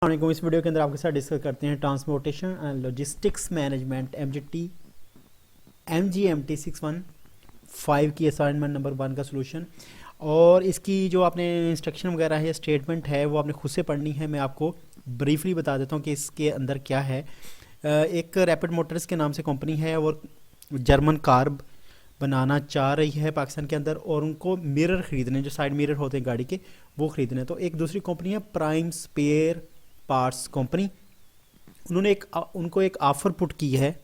को इस वीडियो के अंदर आपके साथ डिस्कस करते हैं transportation and logistics management MGMT 615 की असाइनमेंट नंबर 1 का सोल्यूशन। और इसकी जो आपने इंस्ट्रक्शन वगैरह है, स्टेटमेंट है, वो आपने खुद से पढ़नी है। मैं आपको ब्रीफली बता देता हूँ कि इसके अंदर क्या है। एक रैपिड मोटर्स के नाम से कंपनी है और जर्मन कार बनाना चाह रही है पाकिस्तान के अंदर, और उनको मिरर खरीदने, जो साइड मिरर होते हैं गाड़ी के, वो खरीदने। तो एक दूसरी कंपनी है प्राइम स्पेयर पार्ट्स कंपनी, उन्होंने उनको एक ऑफ़र पुट की है।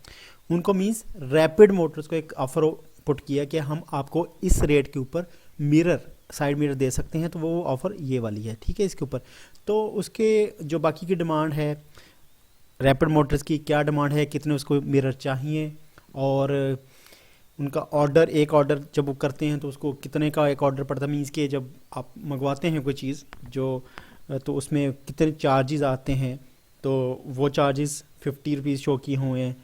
उनको मींस रैपिड मोटर्स को एक ऑफ़र पुट किया कि हम आपको इस रेट के ऊपर मिरर, साइड मिरर दे सकते हैं। तो वो ऑफ़र ये वाली है, ठीक है, इसके ऊपर। तो उसके जो बाकी की डिमांड है, रैपिड मोटर्स की क्या डिमांड है, कितने उसको मिरर चाहिए, और उनका ऑर्डर, एक ऑर्डर जब वो करते हैं तो उसको कितने का एक ऑर्डर पड़ता है। मीन्स के जब आप मंगवाते हैं कोई चीज़ जो, तो उसमें कितने चार्जेस आते हैं, तो वो चार्जेस 50 रुपीज़ शो किए हुए हैं।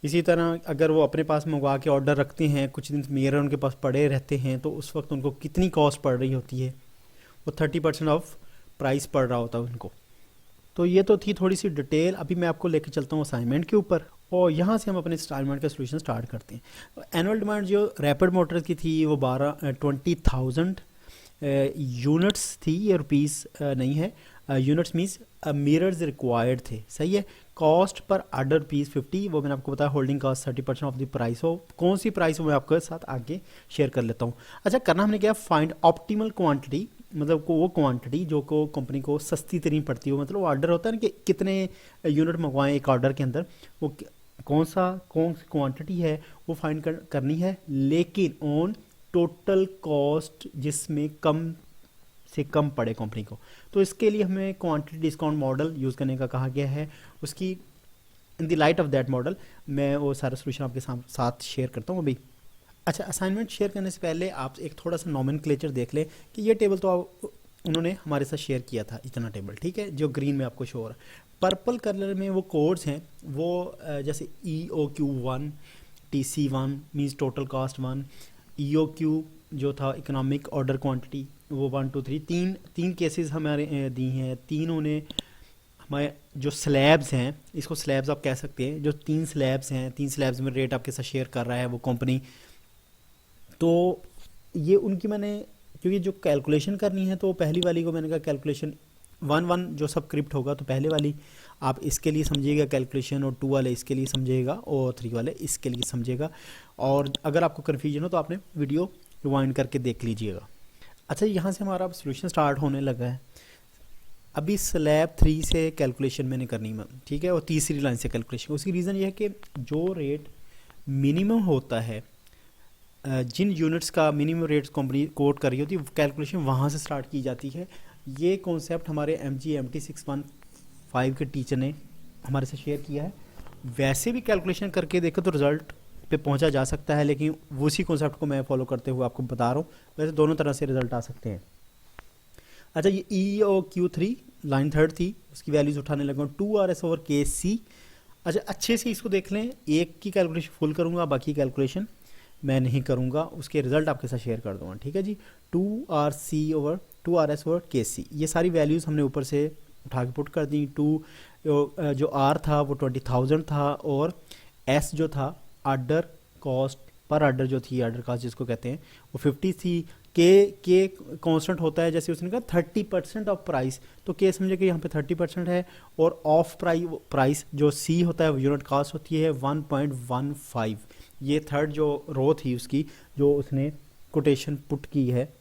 इसी तरह अगर वो अपने पास मंगवा के ऑर्डर रखते हैं, कुछ दिन मिरर उनके पास पड़े रहते हैं, तो उस वक्त उनको कितनी कॉस्ट पड़ रही होती है, वो 30% ऑफ प्राइस पड़ रहा होता है उनको। तो ये तो थी थोड़ी सी डिटेल। अभी मैं आपको लेकर चलता हूँ असाइनमेंट के ऊपर, और यहाँ से हम अपने असाइनमेंट का सोल्यूशन स्टार्ट करते हैं। एनुअल डिमांड जो रैपिड मोटर्स की थी वो 20,000 यूनिट्स थी। ये रुपीज़ नहीं है, यूनिट्स मीन्स मिरर्स रिक्वायर्ड थे, सही है। कॉस्ट पर ऑर्डर ₹50, वो मैंने आपको बताया। Holding cost 30% of the price हो। कौन सी प्राइस हो मैं आपके साथ आगे शेयर कर लेता हूँ। अच्छा, करना हमने क्या, फाइंड ऑप्टिमल क्वांटिटी, मतलब को वो क्वांटिटी जो को कंपनी को सस्ती तरीन पड़ती हो। मतलब ऑर्डर होता है ना कि कितने यूनिट मंगवाएं एक ऑर्डर के अंदर, वो कौन सी क्वांटिटी है वो फाइंड करनी है, लेकिन ऑन टोटल कॉस्ट जिसमें कम से कम पड़े कंपनी को। तो इसके लिए हमें क्वांटिटी डिस्काउंट मॉडल यूज़ करने का कहा गया है। उसकी in the light of that model मैं वो सारा सोल्यूशन आपके साथ शेयर करता हूँ अभी। अच्छा, असाइनमेंट शेयर करने से पहले आप एक थोड़ा सा नॉमेनक्लेचर देख लें कि ये टेबल तो उन्होंने हमारे साथ शेयर किया था, इतना टेबल, ठीक है, जो ग्रीन में आपको शो हो रहा है। पर्पल कलर में वो कोड्स हैं, वो जैसे EOQ1, TC1 means total cast 1, EOQ जो था इकोनॉमिक ऑर्डर क्वांटिटी, वो 1 2 3, तीन केसेस हमारे दी हैं। तीनों ने हमारे जो स्लैब्स हैं, इसको स्लैब्स आप कह सकते हैं, जो 3 स्लैब्स हैं, 3 स्लैब्स में रेट आपके साथ शेयर कर रहा है वो कंपनी। तो ये उनकी मैंने, क्योंकि जो कैलकुलेशन करनी है, तो पहली वाली को मैंने कहा कैलकुलेशन 1 जो सब क्रिप्ट होगा, तो पहले वाली आप इसके लिए समझिएगा कैलकुलेशन, और 2 वाले इसके लिए समझिएगा, और 3 वाले इसके लिए समझिएगा। और अगर आपको कन्फ्यूजन हो तो आपने वीडियो रिवाइंड करके देख लीजिएगा। अच्छा, यहाँ से हमारा अब सोल्यूशन स्टार्ट होने लगा है। अभी स्लैब 3 से कैलकुलेशन मैंने करनी है, ठीक है, और तीसरी लाइन से कैलकुलेशन। उसकी रीज़न ये है कि जो रेट मिनिमम होता है, जिन यूनिट्स का मिनिमम रेट कंपनी कोट कर रही होती है, कैलकुलेशन वहाँ से स्टार्ट की जाती है। ये कॉन्सेप्ट हमारे MGMT 615 के टीचर ने हमारे से शेयर किया है। वैसे भी कैलकुलेशन करके देखो तो रिज़ल्ट पे पहुंचा जा सकता है, लेकिन उसी कॉन्सेप्ट को मैं फॉलो करते हुए आपको बता रहा हूँ। वैसे दोनों तरह से रिजल्ट आ सकते हैं। अच्छा, ये EOQ3 लाइन 3 थी, उसकी वैल्यूज़ उठाने लगा 2RS/KC। अच्छा, अच्छे से इसको देख लें, एक की कैलकुलेशन फुल करूँगा, बाकी कैलकुलेशन मैं नहीं करूँगा, उसके रिजल्ट आपके साथ शेयर कर दूँगा, ठीक है जी। 2RS/KC, ये सारी वैल्यूज़ हमने ऊपर से उठा के पुट कर दी। जो R था वो 20,000 था, और S जो था ऑर्डर कॉस्ट पर ऑर्डर जो थी, ऑर्डर कॉस्ट जिसको कहते हैं, वो 50 थी। के कांस्टेंट होता है, जैसे उसने कहा 30% ऑफ प्राइस, तो के समझे कि यहाँ पे 30% है। और ऑफ प्राइस जो C होता है, वो यूनिट कॉस्ट होती है 1.15। ये थर्ड जो रो थी उसकी, जो उसने कोटेशन पुट की है,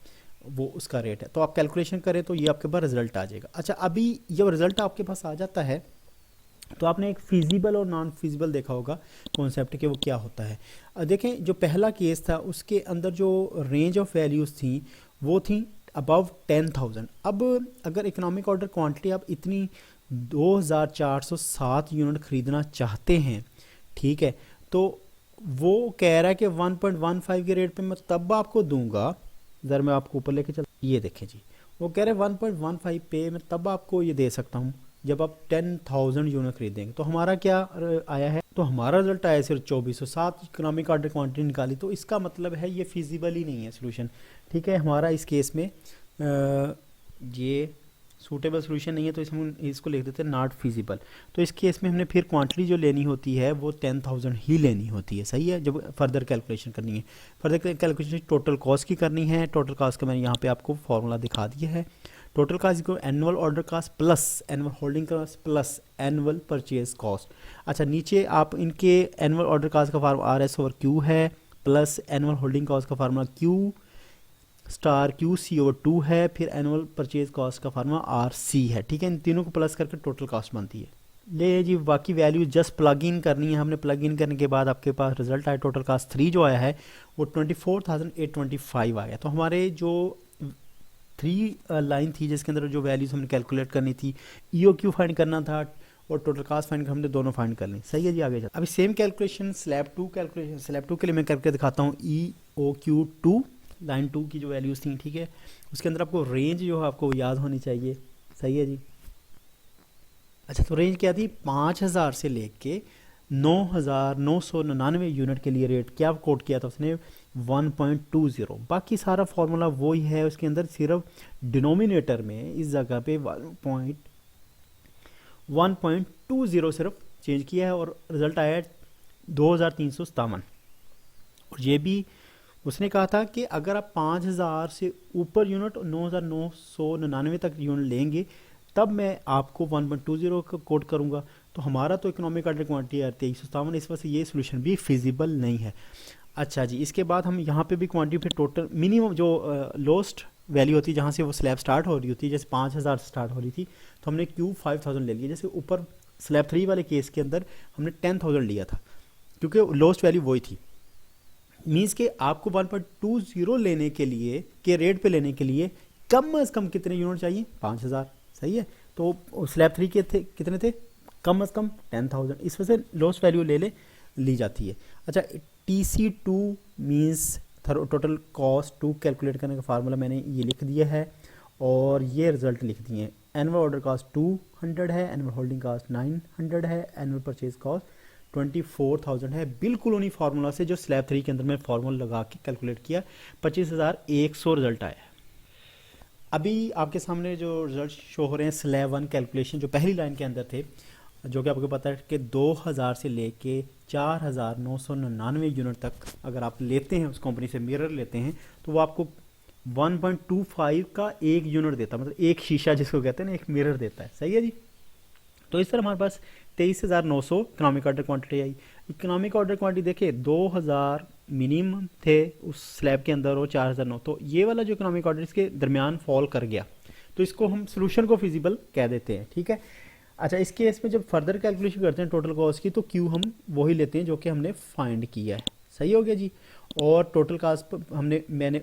वो उसका रेट है। तो आप कैलकुलेशन करें तो ये आपके पास रिजल्ट आ जाएगा। अच्छा, अभी जब रिजल्ट आपके पास आ जाता है तो आपने एक फिजिबल और नॉन फिजिबल देखा होगा कॉन्सेप्ट के, वो क्या होता है। देखें, जो पहला केस था उसके अंदर जो रेंज ऑफ वैल्यूज़ थी वो थी अबव 10,000। अब अगर इकोनॉमिक ऑर्डर क्वांटिटी आप इतनी 2,407 यूनिट ख़रीदना चाहते हैं, ठीक है, तो वो कह रहा है कि 1.15 के रेट पे मैं तब आपको दूंगा। ज़रा मैं आपको ऊपर लेके चल, ये देखें जी, वो कह रहे हैं 1.15 पे मैं तब आपको ये दे सकता हूँ जब आप 10,000 यूनिट खरीदेंगे। तो हमारा क्या आया है, तो हमारा रिजल्ट आया सिर्फ 2407 इकोनॉमिक ऑर्डर क्वांटिटी निकाली। तो इसका मतलब है ये फिजिबल ही नहीं है सोल्यूशन, ठीक है। हमारा इस केस में ये सूटेबल सोल्यूशन नहीं है तो इसमें इसको लिख देते हैं नॉट फिजिबल। तो इस केस में हमने फिर क्वांटिटी जो लेनी होती है वो 10,000 ही लेनी होती है, सही है, जब फर्दर कैलकुलेशन करनी है। फर्दर कैलकुलेशन टोटल कॉस्ट की करनी है। टोटल कॉस्ट का मैंने यहाँ पे आपको फॉर्मूला दिखा दिया है। टोटल कॉस्ट को annual order cost plus annual holding cost plus annual purchase cost. अच्छा, नीचे आप इनके एनुअल ऑर्डर कॉस्ट का फार्मूला RS/Q है, प्लस एनुअल होल्डिंग कॉस्ट का फार्मूला Q*QC/2 है, फिर एनुअल परचेज कॉस्ट का फार्मूला RC है, ठीक है। इन तीनों को प्लस करके टोटल कॉस्ट बनती है। ले जी, बाकी वैल्यू जस्ट प्लग इन करनी है हमने। प्लग इन करने के बाद आपके पास रिजल्ट आया, टोटल कॉस्ट 3 जो आया है वो 24,825 आ गया। तो हमारे जो 3 लाइन थी जिसके अंदर जो वैल्यूज हमने कैलकुलेट करनी थी, EOQ फाइंड करना था और टोटल कॉस्ट फाइंड हमने दोनों फाइंड कर ली, सही है जी। आगे अभी सेम कैलकुलेशन स्लैब 2 के लिए मैं करके दिखाता हूँ। EOQ2 लाइन 2 की जो वैल्यूज थी, ठीक है, उसके अंदर आपको रेंज जो है आपको याद होनी चाहिए, सही है जी। अच्छा, तो रेंज क्या थी, 5,000 से लेके 9,999 यूनिट के लिए रेट क्या कोट किया था उसने, 1.20। बाकी सारा फॉर्मूला वही है, उसके अंदर सिर्फ डिनोमिनेटर में इस जगह पे 1.20 सिर्फ चेंज किया है और रिजल्ट आया 2,357। और ये भी उसने कहा था कि अगर आप 5,000 से ऊपर यूनिट और 9,999 तक यूनिट लेंगे तब मैं आपको 1.20 का कोट करूंगा। तो हमारा तो इकोनॉमिक ऑर्डर क्वांटिटी है 2357, इस वजह से ये सोल्यूशन भी फिजिबल नहीं है। अच्छा जी, इसके बाद हम यहाँ पे भी क्वांटिटी फिर टोटल मिनिमम जो लोस्ट वैल्यू होती है जहाँ से वो स्लैब स्टार्ट हो रही होती है, जैसे 5,000 स्टार्ट हो रही थी तो हमने Q 5,000 ले लिया। जैसे ऊपर स्लैब 3 वाले केस के अंदर हमने 10,000 लिया था क्योंकि लोस्ट वैल्यू वही थी। मीन्स कि आपको 1.20 लेने के लिए के रेट पे लेने के लिए कम से कम कितने यूनिट चाहिए, 5,000, सही है। तो स्लैब 3 के थे कितने थे, कम से कम 10,000, इस वजह से लोस्ट वैल्यू ली जाती है। अच्छा, TC2 means total cost 2 calculate करने का फार्मूला मैंने ये लिख दिया है और ये रिजल्ट लिख दिए हैं। एनुअल ऑर्डर कॉस्ट 200 है, एनुअल होल्डिंग कॉस्ट 900 है, एनुअल परचेज कॉस्ट 24,000 है। बिल्कुल उन्हीं फार्मूला से जो स्लैब 3 के अंदर मैं फार्मूला लगा के कैलकुलेट किया, 25,100 रिजल्ट आया। अभी आपके सामने जो रिजल्ट शो हो रहे हैं स्लैब 1 कैलकुलेशन जो पहली लाइन के अंदर थे, जो कि आपको पता है कि 2,000 से लेके 4,999 यूनिट तक अगर आप लेते हैं उस कंपनी से मिरर लेते हैं तो वो आपको 1.25 का एक यूनिट देता है, मतलब एक शीशा जिसको कहते हैं ना, एक मिरर देता है, सही है जी। तो इस तरह हमारे पास 23,900 इकोनॉमिक ऑर्डर क्वांटिटी आई। इकोनॉमिक ऑर्डर क्वांटिटी देखिए 2,000 मिनिमम थे उस स्लैब के अंदर और 4,900, तो ये वाला जो इकोनॉमिक ऑर्डर इसके दरमियान फॉल कर गया, तो इसको हम सोल्यूशन को फिजिबल कह देते हैं, ठीक है। अच्छा, इस केस में जब फर्दर कैलकुलेशन करते हैं टोटल कॉस्ट की तो Q हम वही लेते हैं जो कि हमने फाइंड किया है, सही हो गया जी। और टोटल कॉस्ट मैंने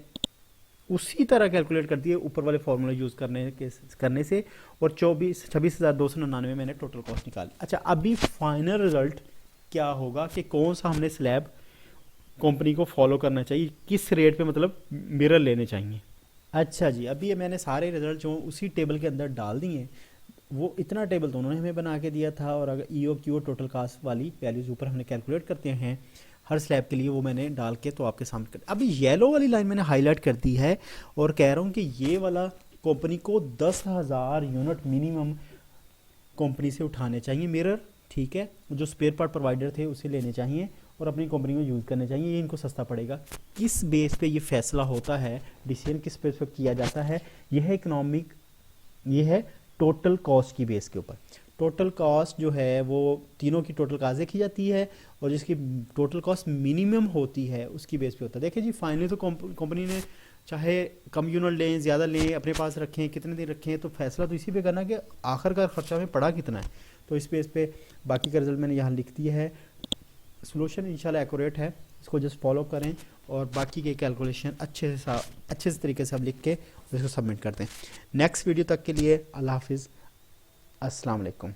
उसी तरह कैलकुलेट कर दिए ऊपर वाले फॉर्मूला यूज़ करने से और 26,299 मैंने टोटल कॉस्ट निकाली। अच्छा, अभी फाइनल रिजल्ट क्या होगा कि कौन सा हमने स्लैब कंपनी को फॉलो करना चाहिए, किस रेट पे मतलब मिरर लेने चाहिए। अच्छा जी, अभी ये मैंने सारे रिजल्ट जो उसी टेबल के अंदर डाल दिए। वो इतना टेबल तो उन्होंने हमें बना के दिया था और अगर EOQ टोटल कास्ट वाली वैल्यूज़ ऊपर हमने कैलकुलेट करते हैं हर स्लैब के लिए, वो मैंने डाल के तो आपके सामने कर। अभी येलो वाली लाइन मैंने हाईलाइट कर दी है और कह रहा हूँ कि ये वाला कंपनी को 10,000 यूनिट मिनिमम कंपनी से उठाने चाहिए मिरर, ठीक है। जो स्पेयर पार्ट प्रोवाइडर थे उसे लेने चाहिए और अपनी कंपनी में यूज़ करने चाहिए, ये इनको सस्ता पड़ेगा। किस बेस पे ये फैसला होता है, डिसीजन किस बेस पे किया जाता है, यह है इकोनॉमिक, ये है टोटल कॉस्ट की बेस के ऊपर। टोटल कॉस्ट जो है वो तीनों की टोटल कॉस्ट देखी जाती है और जिसकी टोटल कॉस्ट मिनिमम होती है उसकी बेस पे होता है। देखिए जी, फाइनली तो कंपनी ने चाहे कम यूनिट लें, ज़्यादा लें, अपने पास रखें, कितने दिन रखें, तो फैसला तो इसी पे करना कि आखिरकार खर्चा में पड़ा कितना है। तो इस बेस पे बाकी का रिजल्ट मैंने यहाँ लिख दिया है। सोल्यूशन इंशाल्लाह एक्यूरेट है, इसको जस्ट फॉलो करें और बाकी के कैलकुलेशन अच्छे से तरीके से आप लिख के इसको सबमिट करते हैं। नेक्स्ट वीडियो तक के लिए अल्लाह हाफिज़, अस्सलाम वालेकुम।